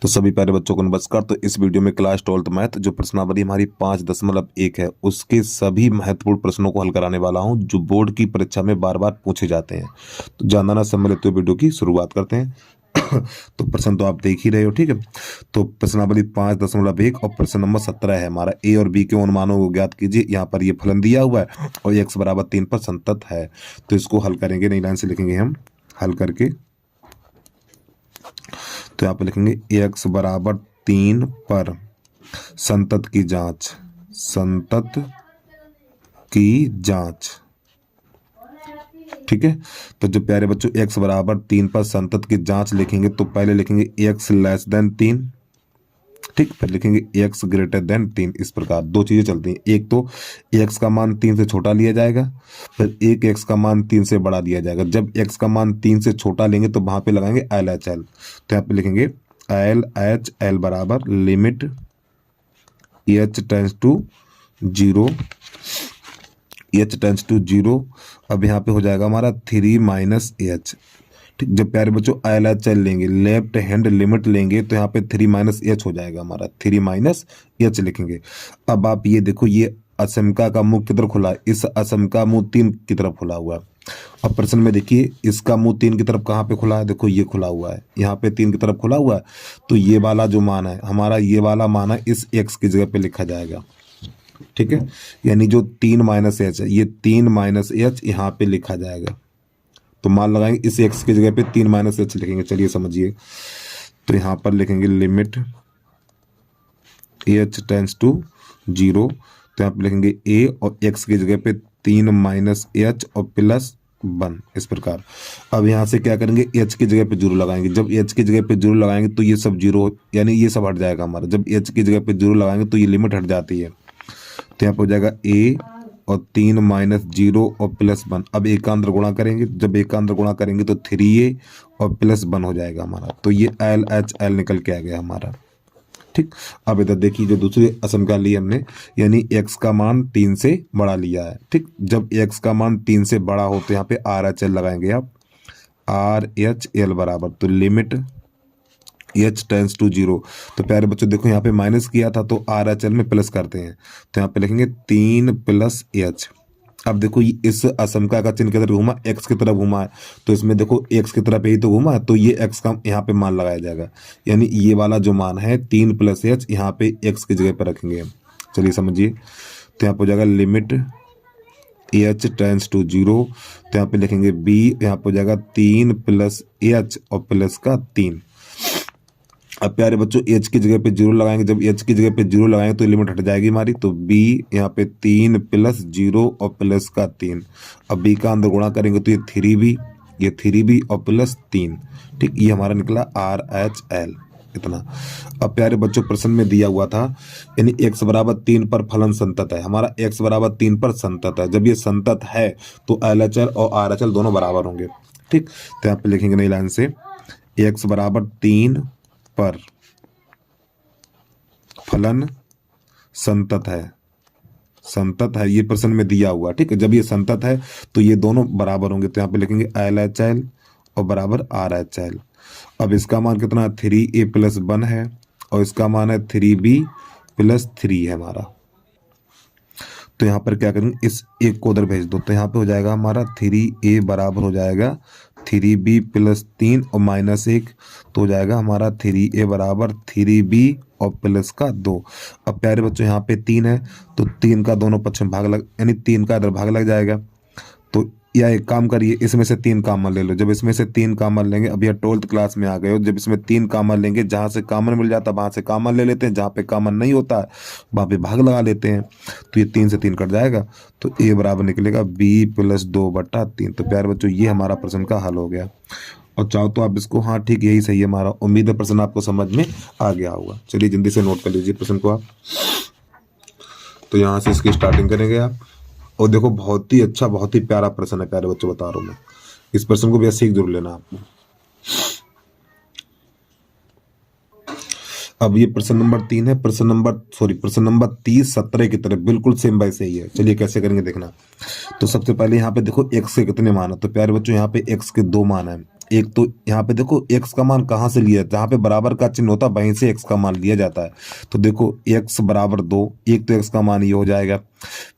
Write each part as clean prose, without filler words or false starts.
तो सभी प्यारे बच्चों को नमस्कार। तो इस वीडियो में क्लास 12th मैथ जो प्रश्नावली हमारी 5.1 है उसके सभी महत्वपूर्ण प्रश्नों को हल कराने वाला हूं जो बोर्ड की परीक्षा में बार बार पूछे जाते हैं। तो जानना ना समय लेते हुए वीडियो की शुरुआत करते हैं। तो प्रश्न तो आप देख ही रहे हो, ठीक है। तो प्रश्नावली 5.1 और प्रश्न नंबर 17 है हमारा। ए और बी के अनुमानों को ज्ञात कीजिए। यहाँ पर ये फलन दिया हुआ है और x बराबर 3 पर संतत है। तो इसको हल करेंगे, नई लाइन से लिखेंगे हम हल करके। तो यहाँ पे लिखेंगे x बराबर 3 पर संतत की जांच, संतत की जांच, ठीक है। तो जो प्यारे बच्चों x बराबर 3 पर संतत की जांच लिखेंगे तो पहले लिखेंगे x लेस देन 3, ठीक। फिर लिखेंगे x ग्रेटर देन 3। इस प्रकार दो चीजें चलती हैं, एक तो x का मान 3 से छोटा लिया जाएगा, फिर एक x का मान 3 से बड़ा लिया जाएगा। जब x का मान 3 से छोटा लेंगे तो वहां पे लगाएंगे LHL। तो यहाँ पे लिखेंगे LHL बराबर limit h tends to 0, h tends to 0। अब यहाँ पे हो जाएगा हमारा 3 माइनस h, ठीक। जब प्यारे बच्चों LHL लेंगे, लेफ्ट हैंड लिमिट लेंगे तो यहाँ पे 3 माइनस एच हो जाएगा हमारा, 3 माइनस एच लिखेंगे। अब आप ये देखो, ये असमका का मुंह किधर खुला है, इस असम का मुंह 3 की तरफ खुला हुआ है। अब प्रश्न में देखिए इसका मुंह 3 की तरफ कहाँ पे खुला है, देखो ये खुला हुआ है, यहाँ पे 3 की तरफ खुला हुआ है। तो ये वाला जो मान है हमारा, ये वाला मान है इस x की जगह पे लिखा जाएगा, ठीक है। यानी जो 3 माइनस एच है, ये 3 माइनस एच यहाँ पे लिखा जाएगा। तो मान लगाएंगे इस x की जगह पे 3 माइनस एच लिखेंगे। चलिए समझिए, तो यहाँ पर लिखेंगे लिमिट h टेंस टू 0। तो यहाँ पे लिखेंगे a और x की जगह पे 3 माइनस एच और प्लस 1, इस प्रकार। अब यहाँ से क्या करेंगे, h की जगह पे 0 लगाएंगे। जब h की जगह पे 0 लगाएंगे तो ये सब 0, यानी ये सब हट जाएगा हमारा। जब h की जगह पे 0 लगाएंगे तो ये लिमिट हट जाती है। तो यहाँ पे हो जाएगा a और 3 माइनस 0 और प्लस 1। अब एक का अंदर गुणा करेंगे, जब एक का अंदर गुणा करेंगे तो 3a और प्लस 1 हो जाएगा हमारा। तो ये LHL निकल के आ गया हमारा, ठीक। अब इधर देखिए जो दूसरी असम का लिया हमने, यानी x का मान 3 से बड़ा लिया है, ठीक। जब x का मान 3 से बड़ा हो तो यहाँ पे RHL लगाएंगे आप, RHL बराबर, तो लिमिट h टेंस टू 0। तो प्यारे बच्चों देखो यहाँ पे माइनस किया था तो RHL में प्लस करते हैं। तो यहाँ पे लिखेंगे 3 प्लस h। अब देखो इस असमका का चिन्ह किधर घूमा, x की तरफ घूमा है, तो इसमें देखो x की तरफ यही तो घूमा है, तो ये x का यहाँ पे मान लगाया जाएगा। यानी ये वाला जो मान है 3 प्लस h यहाँ पे x की जगह पे रखेंगे। चलिए समझिए, तो यहाँ पे हो जाएगा लिमिट h टेंस टू 0। तो यहाँ पे लिखेंगे b, यहाँ पे हो जाएगा 3 प्लस h और प्लस का 3। अब प्यारे बच्चों h की जगह पे 0 लगाएंगे, जब h की जगह पे 0 लगाएंगे तो लिमिट हट जाएगी हमारी। तो b यहाँ पे 3 प्लस 0 और प्लस का 3। अब b का अंदर गुणा करेंगे तो ये 3b, ये 3b और प्लस 3, ठीक। ये हमारा निकला RHL, इतना। अब प्यारे बच्चों प्रश्न में दिया हुआ था, यानी x बराबर 3 पर फलन संतत है। हमारा x बराबर 3 पर संतत है। जब ये संतत है तो LHL और RHL दोनों बराबर होंगे, ठीक। तो यहाँ पे लिखेंगे नई लाइन से x बराबर 3 पर फलन संतत है, संतत है, ये प्रश्न में दिया हुआ, ठीक है। जब ये संतत है तो ये दोनों बराबर होंगे। तो यहाँ पे लिखेंगे LHL और बराबर RHL। अब इसका मान कितना, 3a प्लस 1 है और इसका मान है 3b प्लस 3 है हमारा। तो यहाँ पर क्या करेंगे, इस एक को उधर भेज दो, तो यहाँ पे हो जाएगा हमारा 3a बराबर हो जाएगा 3b प्लस 3 और माइनस 1, तो हो जाएगा हमारा 3a बराबर 3b और प्लस का 2। अब प्यारे बच्चों यहाँ पे 3 है तो 3 का दोनों पक्ष में भाग लग, यानी 3 का इधर भाग लग जाएगा। तो या एक काम करिए, इसमें से 3 कॉमन ले लो। जब इसमें से 3 कॉमन लेंगे, अभी यह 12th क्लास में आ गए हो, जब इसमें 3 कॉमन लेंगे, जहाँ से कॉमन मिल जाता है वहाँ से कॉमन ले लेते हैं, जहाँ पे कॉमन नहीं होता वहाँ पे भाग लगा लेते हैं। तो ये 3 से 3 कट जाएगा, तो a बराबर निकलेगा b प्लस 2/3। तो प्यारे बच्चों ये हमारा प्रश्न का हल हो गया। और चाहो तो आप इसको, हाँ ठीक यही सही है हमारा। उम्मीद है प्रश्न आपको समझ में आ गया होगा। चलिए जल्दी से नोट कर लीजिए प्रश्न को आप। तो यहाँ से इसकी स्टार्टिंग करेंगे आप, और देखो बहुत ही अच्छा, बहुत ही प्यारा प्रश्न है प्यारे बच्चों, बता रहा हूँ मैं। इस प्रश्न को भी सीख जरूर लेना आपको। अब ये प्रश्न नंबर 3 है, प्रश्न नंबर 30 17 की तरह बिल्कुल सेम वैसे ही है। चलिए कैसे करेंगे देखना। तो सबसे पहले यहाँ पे देखो x के कितने मान है। तो प्यारे बच्चों यहाँ पे x के 2 मान है, एक तो यहाँ पे देखो x का मान कहाँ से लिया, जहाँ पे बराबर का चिन्ह होता है वहीं से x का मान लिया जाता है। तो देखो x बराबर 2, एक तो x का मान ये हो जाएगा,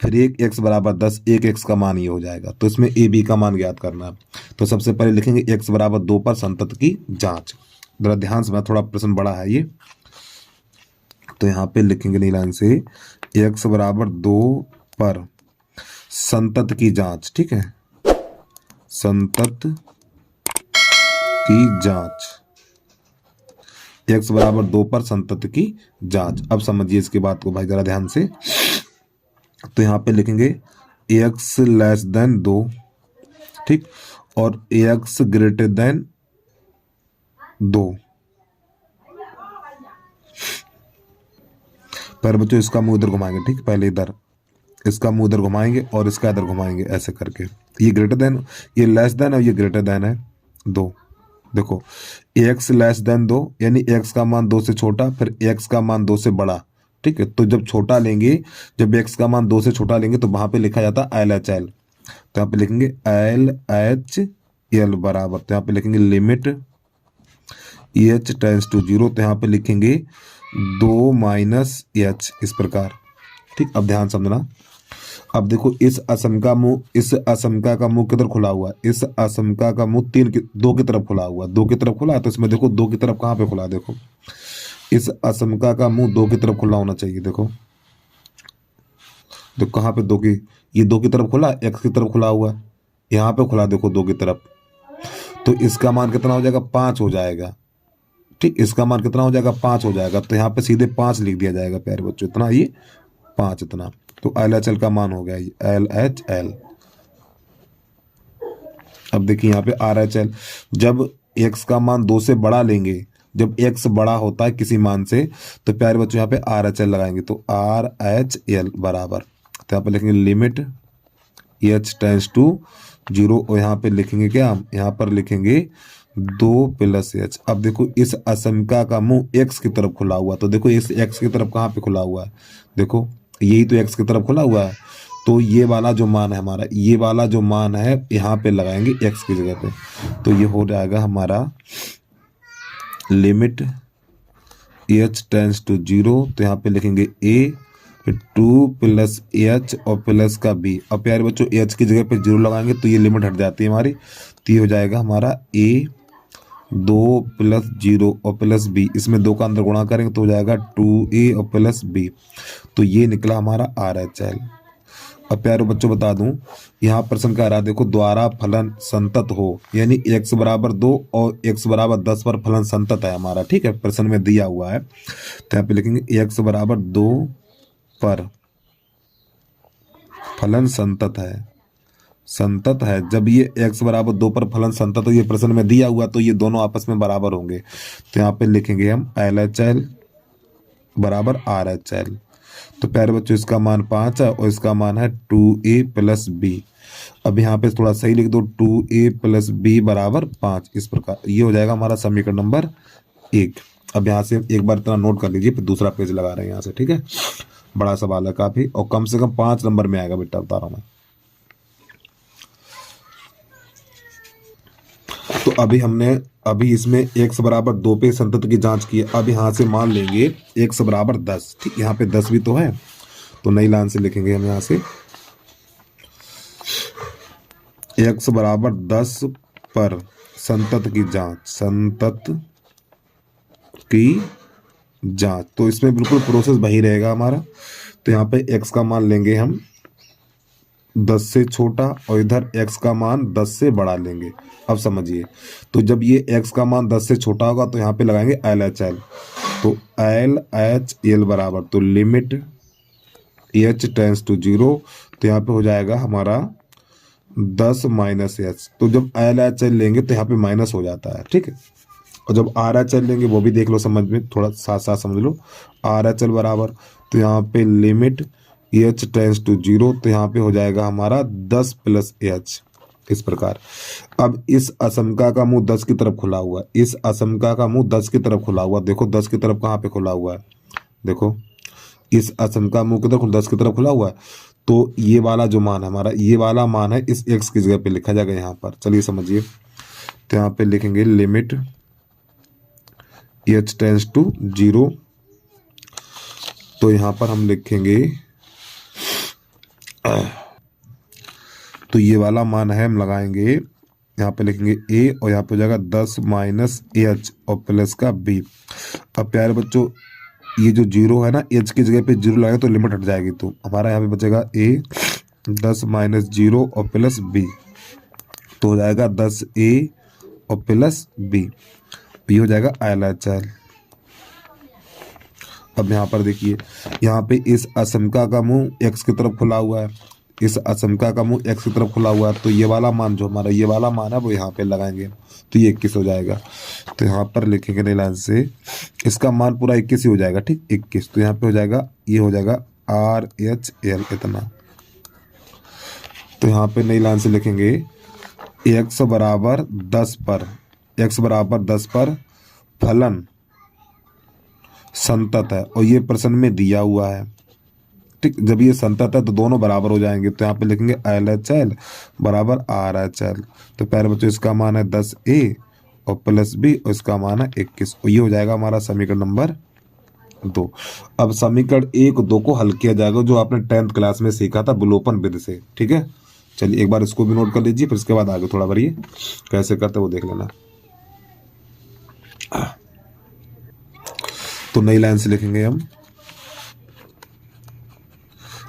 फिर एक x बराबर 10, एक x का मान ये हो जाएगा। तो इसमें a b का मान ज्ञात करना है। तो सबसे पहले लिखेंगे x बराबर 2 पर संतत की जांच। जरा ध्यान से, थोड़ा प्रश्न बड़ा है ये, तो यहाँ पे लिखेंगे नील लाइन से x बराबर 2 पर संतत की जांच। ठीक है, संतत की जांच, x बराबर 2 पर संतत की जांच। अब समझिए इसके बात को भाई जरा ध्यान से। तो यहाँ पे लिखेंगे x लेस देन 2, ठीक, और x ग्रेटर देन 2। पर बच्चों इसका मुंह इधर घुमाएंगे, ठीक, पहले इधर इसका मुंह इधर घुमाएंगे और इसका इधर घुमाएंगे, ऐसे करके। ये ग्रेटर देन, ये लेस देन और ये ग्रेटर देन है 2। देखो x लेस देन 2 यानी x का मान 2 से छोटा, फिर x का मान 2 से बड़ा। ठीक है, तो जब छोटा लेंगे, जब x का मान 2 से छोटा लेंगे तो वहां पे लिखा जाता है LHL। तो यहाँ पे लिखेंगे LHL बराबर, तो यहाँ पे लिखेंगे लिमिट h टेंस टू 0, तो यहाँ पे लिखेंगे 2 माइनस h, इस प्रकार। ठीक, अब ध्यान समझना। अब देखो इस असमका मुंह, इस असमका का मुंह किधर खुला हुआ है, इस असमका का मुंह 2 की तरफ खुला हुआ है, 2 की तरफ खुला है। तो इसमें देखो 2 की तरफ कहाँ पे खुला है, देखो इस असमका का मुंह 2 की तरफ खुला होना चाहिए। देखो देखो कहाँ पे 2 की, ये 2 की तरफ खुला, x की तरफ खुला हुआ है, यहाँ पे खुला देखो 2 की तरफ। तो इसका मान कितना हो जाएगा, 5 हो जाएगा। ठीक, इसका मान कितना हो जाएगा, 5 हो जाएगा। तो यहाँ पे सीधे 5 लिख दिया जाएगा प्यारे बच्चों, इतना, ये 5 इतना। तो LHL का मान हो गया ये LHL। अब देखिए यहाँ पे RHL, जब x का मान 2 से बड़ा लेंगे, जब x बड़ा होता है किसी मान से, तो प्यारे बच्चों यहाँ पे RHL लगाएंगे। तो RHL बराबर, तो यहाँ पे लिखेंगे लिमिट h टेंस टू 0, और यहाँ पे लिखेंगे क्या, यहाँ पर लिखेंगे 2 प्लस h। अब देखो इस असमका का मुंह x की तरफ खुला हुआ, तो देखो इस x की तरफ कहाँ पे खुला हुआ है, देखो यही तो x की तरफ खुला हुआ है। तो ये वाला जो मान है हमारा, ये वाला जो मान है यहाँ पे लगाएंगे x की जगह पे। तो ये हो जाएगा हमारा लिमिट h टेंस टू 0, तो यहाँ पे लिखेंगे a, फिर 2 प्लस h और प्लस का b। अब प्यारे बच्चों h की जगह पे 0 लगाएंगे तो ये लिमिट हट जाती है हमारी। तो ये हो जाएगा हमारा a 2 प्लस 0 और प्लस b, इसमें 2 का अंदर गुणा करेंगे तो हो जाएगा 2a और प्लस b। तो ये निकला हमारा RHL। अब प्यारे बच्चों बता दूं, यहाँ प्रश्न कह रहा है देखो द्वारा फलन संतत हो, यानी x बराबर 2 और x बराबर 10 पर फलन संतत है हमारा। ठीक है, प्रश्न में दिया हुआ है। तो यहाँ पे लिखेंगे x बराबर 2 पर फलन संतत है, संतत है। जब ये x बराबर 2 पर फलन संतत हो, ये प्रश्न में दिया हुआ, तो ये दोनों आपस में बराबर होंगे। तो यहाँ पे लिखेंगे हम LHL बराबर RHL। तो प्यारे बच्चों इसका मान 5 है और इसका मान है 2a प्लस b। अब यहाँ पे थोड़ा सही लिख दो, 2a प्लस b बराबर 5, इस प्रकार ये हो जाएगा हमारा समीकरण नंबर 1। अब यहाँ से एक बार इतना नोट कर लीजिए, फिर दूसरा पेज लगा रहे हैं यहाँ से। ठीक है, बड़ा सवाल है काफी, और कम से कम 5 नंबर में आएगा बेटा, बता रहा हूँ मैं। तो अभी इसमें x बराबर 2 पे संतत की जांच की है। अब यहाँ से मान लेंगे x बराबर 10। ठीक, यहाँ पे 10 भी तो है, तो नई लाइन से लिखेंगे हम यहाँ से x बराबर 10 पर संतत की जांच, संतत की जांच। तो इसमें बिल्कुल प्रोसेस वही रहेगा हमारा। तो यहाँ पे x का मान लेंगे हम 10 से छोटा और इधर x का मान 10 से बड़ा लेंगे। अब समझिए, तो जब ये x का मान 10 से छोटा होगा तो यहाँ पे लगाएंगे LHL। तो LHL बराबर, तो लिमिट h टेंस टू 0, तो यहाँ पे हो जाएगा हमारा 10 माइनस h। तो जब LHL लेंगे तो यहाँ पे माइनस हो जाता है। ठीक है, और जब RHL लेंगे वो भी देख लो, समझ में थोड़ा साथ साथ समझ लो। RHL बराबर, तो यहाँ पे लिमिट h टेंस टू 0, तो यहाँ पे हो जाएगा हमारा 10 प्लस h, इस प्रकार। अब इस असमका का मुंह 10 की तरफ खुला हुआ है, इस असमका का मुंह 10 की तरफ खुला हुआ, देखो 10 की तरफ कहाँ पे खुला हुआ है, देखो इस असमका मुंह किधर 10 की तरफ खुला हुआ है। तो ये वाला जो मान है हमारा, ये वाला मान है इस x की जगह पे लिखा जाएगा यहाँ पर। चलिए समझिए, तो यहाँ पे लिखेंगे लिमिट एच टेंस टू 0। तो यहाँ पर हम लिखेंगे तो ये वाला मान है, हम लगाएंगे यहाँ पे लिखेंगे ए और यहाँ पे हो जाएगा 10 माइनस एच और प्लस का बी। अब प्यारे बच्चों ये जो 0 है ना, एच की जगह पे 0 लगाएगा तो लिमिट हट जाएगी, तो हमारा यहाँ पे बचेगा ए 10 माइनस 0 और प्लस बी, तो हो जाएगा 10 ए और प्लस बी, ये हो जाएगा LHL। अब यहाँ पर देखिए, यहाँ पे इस असमका का मुंह x की तरफ खुला हुआ है, इस असमका का मुंह x की तरफ खुला हुआ है, तो ये वाला मान जो हमारा ये वाला मान है वो यहाँ पे लगाएंगे, तो ये 21 हो जाएगा। तो यहाँ पर लिखेंगे नई लाइन से इसका मान पूरा 21 ही हो जाएगा, ठीक 21। तो यहाँ पे हो जाएगा, ये हो जाएगा RHL इतना। तो यहाँ पे नई लाइन से लिखेंगे x बराबर 10 पर, x बराबर 10 पर फलन संतत है और ये प्रश्न में दिया हुआ है, ठीक। जब ये संतत है तो दोनों बराबर हो जाएंगे, तो यहाँ पे लिखेंगे LHL बराबर RHL। तो प्यारे बच्चों इसका मान है 10A और प्लस B और इसका मान है 21, और ये हो जाएगा हमारा समीकरण नंबर 2। अब समीकरण 1 2 को हल किया जाएगा, जो आपने 10th क्लास में सीखा था विलोपन विधि से, ठीक है। चलिए एक बार इसको भी नोट कर लीजिए, फिर इसके बाद आगे थोड़ा बढ़िए कैसे करते वो देख लेना। तो नई लाइन से लिखेंगे हम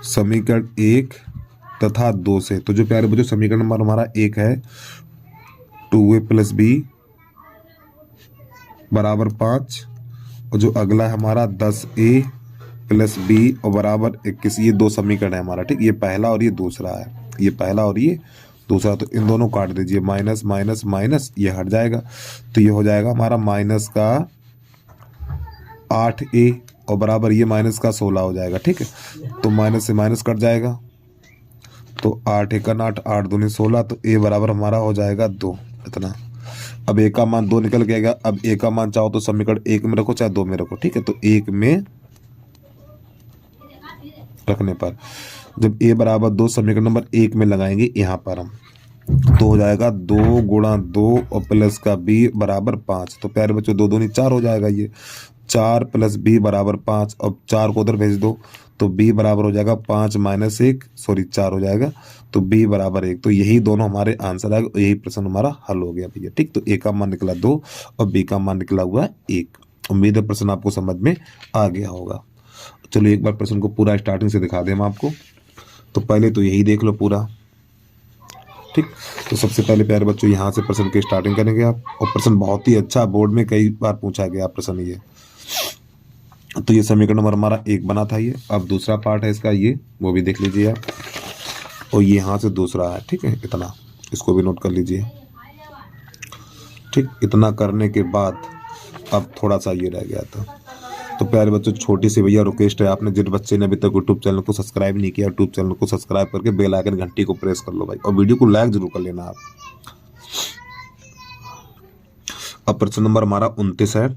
समीकरण 1 तथा 2 से। तो जो प्यारे बच्चों समीकरण नंबर हमारा 1 है 2A प्लस बी बराबर 5, और जो अगला है हमारा 10A प्लस बी और बराबर 21, ये 2 समीकरण है हमारा, ठीक। ये पहला और ये दूसरा है, ये पहला और ये दूसरा, तो इन दोनों काट दीजिए, माइनस माइनस माइनस ये हट जाएगा, तो ये हो जाएगा हमारा माइनस का 8A और बराबर ये माइनस का 16 हो जाएगा, ठीक है। तो माइनस से माइनस कट जाएगा, तो 8 1 8 8 दूनी 16, तो A बराबर हमारा हो जाएगा 2 इतना। अब A का मान 2 निकल के आएगा। अब A का मान चाहो तो समीकरण 1 में रखो चाहे 2 में रखो, ठीक है। तो 1 में रखने पर जब A बराबर 2 समीकरण नंबर 1 में लगाएंगे यहाँ पर हम, तो हो जाएगा 2 गुणा 2 और प्लस का B बराबर 5। तो प्यारे बच्चों 2 दूनी 4 हो जाएगा, ये 4 प्लस B बराबर 5। अब 4 को उधर भेज दो तो B बराबर हो जाएगा 5 माइनस 1 सॉरी 4 हो जाएगा, तो B बराबर 1। तो यही दोनों हमारे आंसर आएगा, यही प्रश्न हमारा हल हो गया भैया, ठीक। तो A का मान निकला 2 और B का मान निकला हुआ 1। उम्मीद है प्रश्न आपको समझ में आ गया होगा। चलो एक बार प्रश्न को पूरा स्टार्टिंग से दिखा दें हम आपको। तो पहले तो यही देख लो पूरा, ठीक। तो सबसे पहले प्यारे बच्चों यहाँ से प्रश्न की स्टार्टिंग करेंगे आप, और प्रश्न बहुत ही अच्छा, बोर्ड में कई बार पूछा गया प्रश्न ये। तो ये समीकरण नंबर हमारा 1 बना था ये। अब दूसरा पार्ट है इसका, ये वो भी देख लीजिए आप, और ये यहाँ से दूसरा है, ठीक है। इतना इसको भी नोट कर लीजिए, ठीक। इतना करने के बाद अब थोड़ा सा ये रह गया था। तो प्यारे बच्चों छोटी सी भैया रिक्वेस्ट है, आपने जिन बच्चे ने अभी तक यूट्यूब चैनल को सब्सक्राइब नहीं किया, यूट्यूब चैनल को सब्सक्राइब करके बेल आइकन घंटी को प्रेस कर लो भाई, और वीडियो को लाइक जरूर कर लेना आप। अब प्रश्न नंबर हमारा 29 है।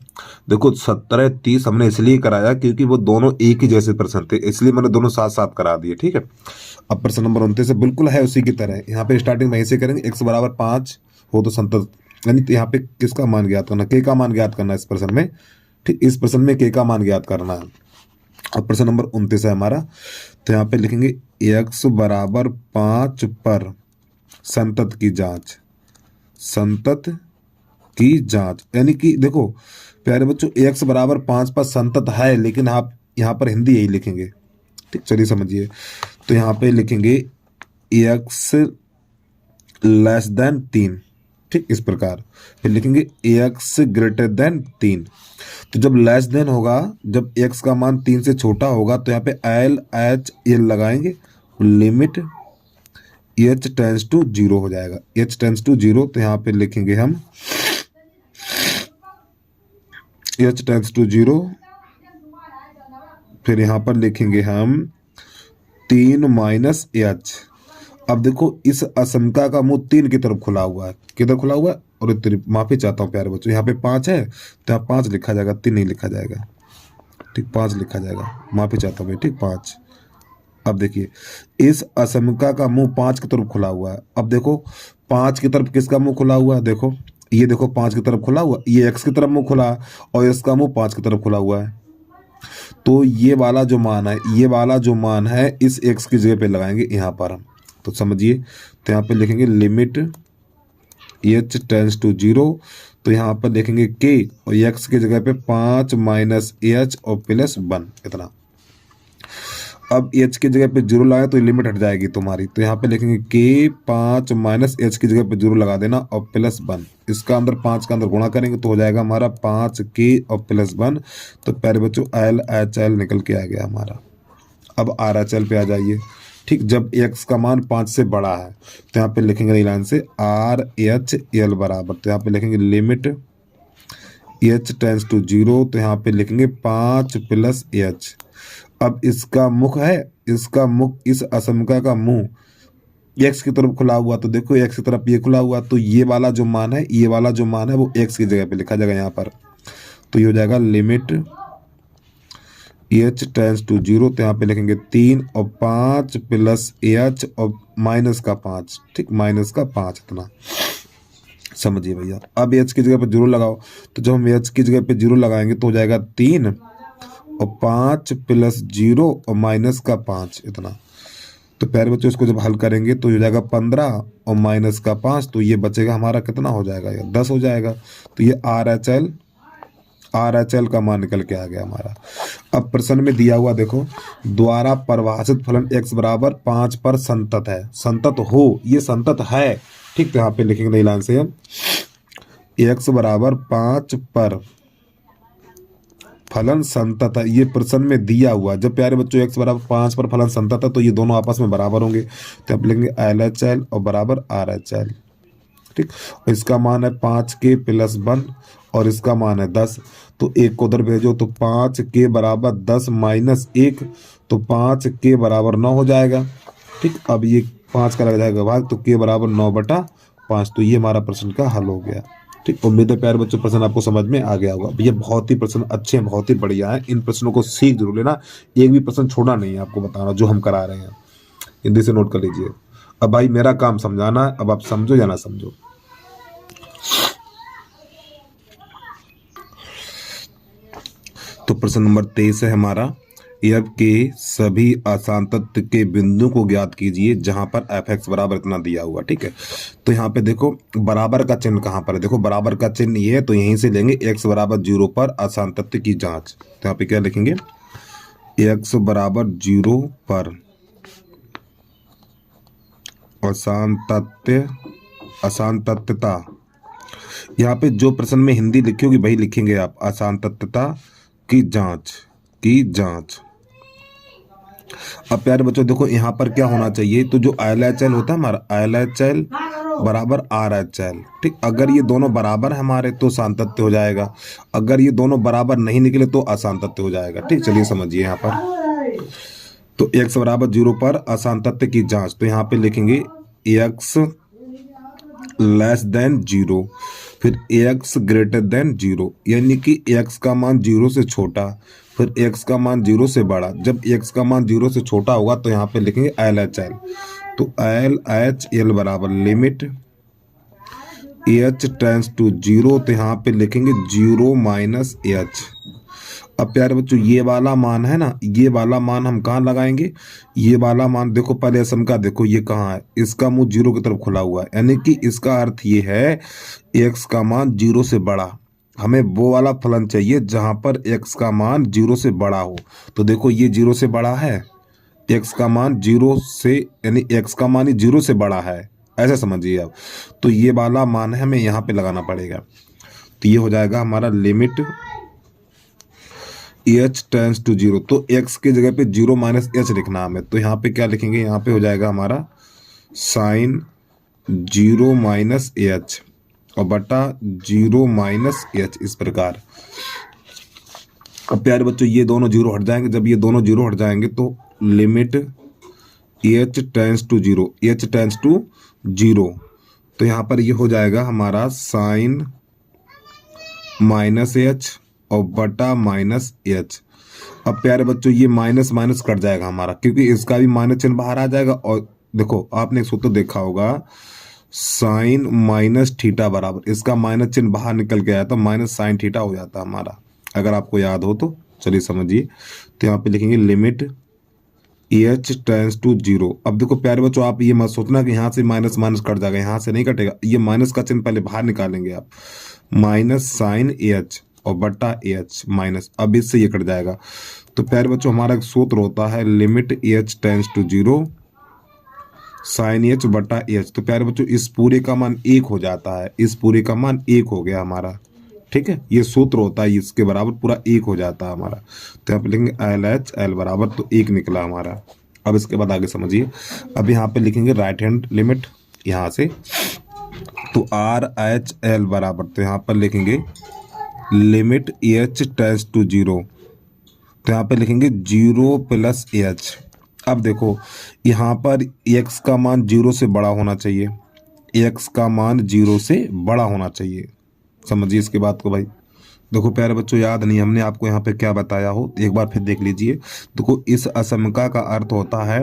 देखो 17 30 हमने इसलिए कराया क्योंकि वो दोनों एक ही जैसे प्रश्न थे, इसलिए मैंने दोनों साथ साथ करा दिए, ठीक है। अब प्रश्न नंबर 29 बिल्कुल है उसी की तरह। यहाँ पे स्टार्टिंग में ऐसे करेंगे, x बराबर 5 हो तो संतत, यानी तो यहाँ पे किसका मान ज्ञात करना, k का मान ज्ञात करना इस प्रश्न में, ठीक। इस प्रश्न में k का मान ज्ञात करना है। अब प्रश्न नंबर 29 है हमारा। तो यहाँ पे लिखेंगे x बराबर 5 पर संतत की जांच, संतत की जांच, यानी कि देखो प्यारे बच्चों x बराबर 5 पर संतत है, लेकिन आप यहाँ पर हिंदी यही लिखेंगे, ठीक। चलिए समझिए। तो यहाँ पे लिखेंगे x लेस देन 3, ठीक, इस प्रकार। फिर लिखेंगे x ग्रेटर देन 3। तो जब लेस देन होगा, जब x का मान 3 से छोटा होगा, तो यहाँ पे LHL लगाएंगे, लिमिट h टेंस टू 0 हो जाएगा, h टेंस टू 0। तो यहाँ पे लिखेंगे हम h टेंस टू 0, फिर यहाँ पर लिखेंगे हम 3 माइनस h। अब देखो इस असमका का मुंह 3 की तरफ खुला हुआ है, किधर खुला हुआ है, और माफी चाहता हूँ प्यारे बच्चों, यहाँ पे 5 है तो यहाँ 5 लिखा जाएगा, 3 नहीं लिखा जाएगा, ठीक, 5 लिखा जाएगा, माफी चाहता हूँ भाई, ठीक 5। अब देखिए इस असमका का मुंह 5 की तरफ खुला हुआ है। अब देखो 5 की तरफ किसका मुंह खुला हुआ है, देखो ये देखो 5 की तरफ खुला हुआ, ये x की तरफ मुंह खुला और इसका मुंह 5 की तरफ खुला हुआ है। तो ये वाला जो मान है, ये वाला जो मान है इस x की जगह पे लगाएंगे यहाँ पर हम। तो समझिए, तो यहाँ पे लिखेंगे लिमिट h टेंड्स टू 0। तो यहाँ पर लिखेंगे k और x की जगह पे 5 माइनस h और प्लस 1 इतना। अब h की जगह पे 0 लगाए तो लिमिट हट जाएगी तुम्हारी। तो यहाँ पे लिखेंगे k 5 माइनस h की जगह पे 0 लगा देना और प्लस 1। इसका अंदर 5 का अंदर गुणा करेंगे तो हो जाएगा हमारा 5k और प्लस 1। तो प्यारे बच्चों LHL निकल के आ गया हमारा। अब RHL पे आ जाइए। ठीक, जब x का मान 5 से बड़ा है तो यहाँ पे लिखेंगे नई लाइन से RHL बराबर, तो यहाँ पे लिखेंगे लिमिट h टेंड्स टू 0। तो यहाँ पे लिखेंगे 5 प्लस h। अब इसका मुख है, इसका मुख, इस असमका का मुंह x की तरफ खुला हुआ, तो देखो x की तरफ ये खुला हुआ, तो ये वाला जो मान है, ये वाला जो मान है वो x की जगह पे लिखा जाएगा यहाँ पर। तो ये हो जाएगा लिमिट h टेंड्स टू 0। तो यहाँ पे लिखेंगे 3 और 5 प्लस h और माइनस का 5। ठीक, माइनस का 5 इतना। समझिए भैया। अब h की जगह पे 0 लगाओ, तो जब हम h की जगह पे 0 लगाएंगे तो हो जाएगा 3 और 5 प्लस 0 और माइनस का 5 इतना। तो प्यारे बच्चों इसको जब हल करेंगे तो हो जाएगा 15 और माइनस का 5, तो ये बचेगा हमारा कितना हो जाएगा, या 10 हो जाएगा। तो ये RHL का मान निकल के आ गया हमारा। अब प्रश्न में दिया हुआ देखो, द्वारा परिभाषित फलन x बराबर 5 पर संतत है। संतत हो, ये संतत है। ठीक, तो यहाँ पे लिखेंगे नई लाइन से हम x बराबर 5 पर फलन संतत है। ये प्रश्न में दिया हुआ, जब प्यारे बच्चों x बराबर 5 पर फलन संतत है तो ये दोनों आपस में बराबर होंगे। तो आप लिखेंगे LHL और बराबर RHL। ठीक, और इसका मान है 5k प्लस 1 और इसका मान है 10। तो एक को उधर भेजो, तो 5k बराबर 10 माइनस 1, तो 5k बराबर 9 हो जाएगा। ठीक, अब ये 5 का लग जाएगा भाग, तो k बराबर 9/5। तो ये हमारा प्रश्न का हल हो गया। ठीक, उम्मीद है प्यारे बच्चों प्रश्न आपको समझ में आ गया होगा। भैया बहुत ही प्रश्न अच्छे हैं, बहुत ही बढ़िया है। इन प्रश्नों को सीख जरूर लेना, एक भी प्रश्न छोड़ना नहीं है आपको बताना जो हम करा रहे हैं। हिंदी से नोट कर लीजिए। अब भाई मेरा काम समझाना है, अब आप समझो या ना समझो। तो प्रश्न नंबर 23 है हमारा, f के सभी असांतत्य के बिंदु को ज्ञात कीजिए जहां पर fx बराबर इतना दिया हुआ। ठीक है, तो यहाँ पे देखो बराबर का चिन्ह कहाँ पर है, देखो बराबर का चिन्ह ये है, तो यहीं से लेंगे x बराबर 0 पर असांतत्य की जांच। तो यहाँ पे क्या लिखेंगे, x बराबर 0 पर असांतत्यता। यहाँ पे जो प्रश्न में हिंदी लिखी होगी वही लिखेंगे आप, असांतत्यता की जांच। अब प्यारे बच्चों देखो यहाँ पर क्या होना चाहिए, तो जो LHL होता है हमारा, LHL बराबर RHL। ठीक, अगर ये दोनों बराबर है हमारे तो सान्तत्य हो जाएगा, अगर ये दोनों बराबर नहीं निकले तो असांतत्य हो जाएगा। ठीक, चलिए समझिए यहाँ पर। तो x बराबर 0 पर असांतत्य की जांच, तो यहाँ पे लिखेंगे x लेस देन 0, फिर x ग्रेटर देन 0, यानी कि x का मान 0 से छोटा, फिर x का मान 0 से बड़ा। जब x का मान 0 से छोटा होगा तो यहाँ पे लिखेंगे LHL। तो LHL बराबर लिमिट h टेंड्स टू 0। तो यहाँ पे लिखेंगे 0 माइनस h। अब प्यारे बच्चों ये वाला मान है ना, ये वाला मान हम कहाँ लगाएंगे, ये वाला मान देखो पहले असम का, देखो ये कहाँ है, इसका मुंह 0 की तरफ खुला हुआ है, यानी कि इसका अर्थ ये है x का मान 0 से बड़ा। हमें वो वाला फलन चाहिए जहां पर x का मान 0 से बड़ा हो। तो देखो ये 0 से बड़ा है, x का मान 0 से, यानी x का मान ही 0 से बड़ा है, ऐसा समझिए आप। तो ये वाला मान है हमें यहाँ पे लगाना पड़ेगा। तो ये हो जाएगा हमारा लिमिट h टेंड्स टू 0। तो x की जगह पे 0 माइनस h लिखना हमें, तो यहाँ पे क्या लिखेंगे, यहाँ पे हो जाएगा हमारा साइन 0 माइनस h और बटा 0 माइनस h, इस प्रकार। अब प्यारे बच्चों ये दोनों 0 हट जाएंगे, जब ये दोनों 0 हट जाएंगे तो limit h tends to 0, h tends to 0। तो यहाँ पर ये हो जाएगा हमारा साइन माइनस h और बटा माइनस h। अब प्यारे बच्चों ये माइनस माइनस कट जाएगा हमारा, क्योंकि इसका भी माइनस चिन्ह बाहर आ जाएगा। और देखो आपने एक सूत्र देखा होगा, साइन माइनस थीटा बराबर, इसका माइनस चिन्ह बाहर निकल के आया तो माइनस साइन थीटा हो जाता है हमारा, अगर आपको याद हो तो। चलिए समझिए, तो यहाँ पे लिखेंगे limit H tends to zero. अब देखो प्यारे बच्चों, आप ये मत सोचना कि यहाँ से माइनस माइनस कट जाएगा, यहाँ से नहीं कटेगा, ये माइनस का चिन्ह पहले बाहर निकालेंगे आप, माइनस साइन एच और बटा एच माइनस, अब इससे ये कट जाएगा। तो प्यारे बच्चों हमारा एक सूत्र होता है limit H tends to zero sine H बटा एच। तो प्यारे बच्चों इस पूरे का मान 1 हो जाता है, इस पूरे का मान 1 हो गया हमारा, ठीक है, ये सूत्र होता है, इसके बराबर पूरा 1 हो जाता है हमारा। तो यहाँ पे लिखेंगे एल एच एल बराबर, तो 1 निकला हमारा। अब इसके बाद आगे समझिए, अब यहाँ पे लिखेंगे राइट हैंड लिमिट यहाँ से, तो आर एच एल बराबर, तो यहाँ पर लिखेंगे limit H tends to zero, तो यहाँ पे लिखेंगे 0 प्लस एच। अब देखो यहाँ पर x का मान 0 से बड़ा होना चाहिए, x का मान 0 से बड़ा होना चाहिए, समझिए इसके बात को भाई। देखो प्यारे बच्चों, याद नहीं हमने आपको यहाँ पे क्या बताया हो, एक बार फिर देख लीजिए। देखो इस असमका का अर्थ होता है,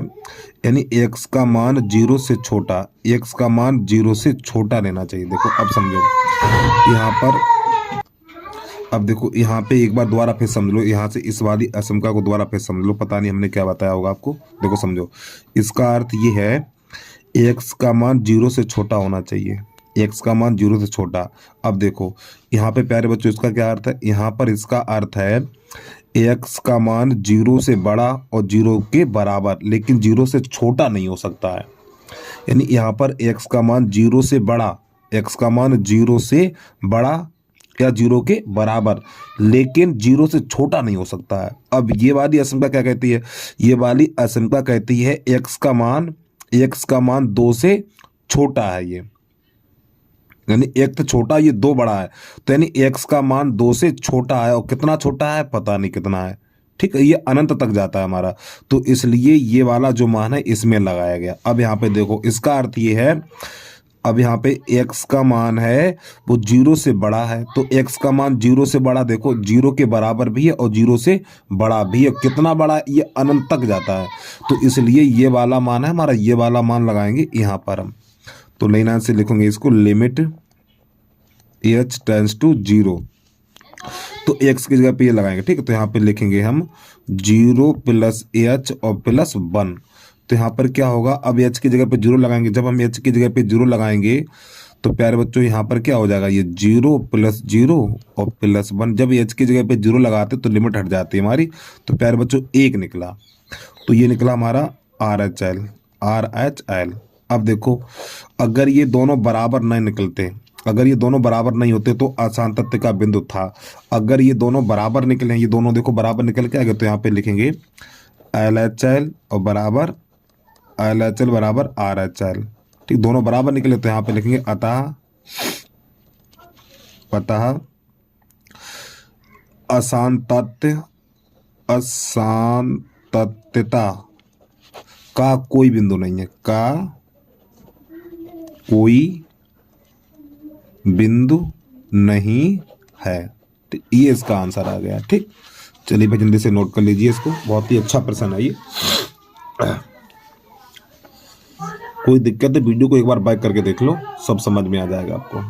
यानी x का मान 0 से छोटा, x का मान 0 से छोटा लेना चाहिए। देखो अब समझो यहाँ पर, अब देखो यहाँ पे एक बार दोबारा फिर समझ लो, यहाँ से इस वाली असमका को दोबारा फिर समझ लो, पता नहीं हमने क्या बताया होगा आपको। देखो समझो, इसका अर्थ ये है x का मान 0 से छोटा होना चाहिए, x का मान 0 से छोटा। अब देखो यहाँ पे प्यारे बच्चों इसका क्या अर्थ है, यहाँ पर इसका अर्थ है x का मान 0 से बड़ा और 0 के बराबर, लेकिन 0 से छोटा नहीं हो सकता है। यानी यहाँ पर x का मान 0 से बड़ा, x का मान 0 से बड़ा या 0 के बराबर, लेकिन 0 से छोटा नहीं हो सकता है। अब ये वाली असमका क्या कहती है, ये वाली असमका कहती है x का मान 2 से छोटा है, ये यानी 1 तो छोटा, ये 2 बड़ा है, तो यानी x का मान 2 से छोटा है, और कितना छोटा है पता नहीं कितना है, ठीक है, ये अनंत तक जाता है हमारा, तो इसलिए ये वाला जो मान है इसमें लगाया गया। अब यहाँ पे देखो इसका अर्थ ये है, अब यहाँ पे x का मान है वो 0 से बड़ा है, तो x का मान 0 से बड़ा, देखो 0 के बराबर भी है और 0 से बड़ा भी है, कितना बड़ा है, ये अनंत तक जाता है, तो इसलिए ये वाला मान है हमारा, ये वाला मान लगाएंगे यहाँ पर हम। तो लाइन से लिखेंगे इसको limit H tends to zero, तो x की जगह पे ये लगाएंगे, ठीक है। तो यहाँ पे लिखेंगे हम 0 प्लस एच और प्लस 1, तो यहाँ पर क्या होगा, अब h की जगह पे 0 लगाएंगे, जब हम h की जगह पे 0 लगाएंगे तो प्यारे बच्चों यहाँ पर क्या हो जाएगा, ये 0 प्लस 0 और प्लस 1, जब h की जगह पे 0 लगाते तो लिमिट हट जाती है हमारी, तो प्यारे बच्चों 1 निकला, तो ये निकला हमारा RHL। अब देखो अगर ये दोनों बराबर नहीं निकलते, अगर ये दोनों बराबर नहीं होते तो असांतत्य का बिंदु था, अगर ये दोनों बराबर निकले, ये दोनों देखो बराबर निकल के आ गए, तो यहाँ पे लिखेंगे LHL और बराबर LHL बराबर RHL, ठीक, दोनों बराबर निकले, तो यहाँ पे लिखेंगे अतः असांतत्यता का कोई बिंदु नहीं है, का कोई बिंदु नहीं है, ये इसका आंसर आ गया, ठीक। चलिए भाई जल्दी से नोट कर लीजिए इसको, बहुत ही अच्छा प्रश्न है ये। कोई दिक्कत है वीडियो को एक बार बैक करके देख लो, सब समझ में आ जाएगा आपको।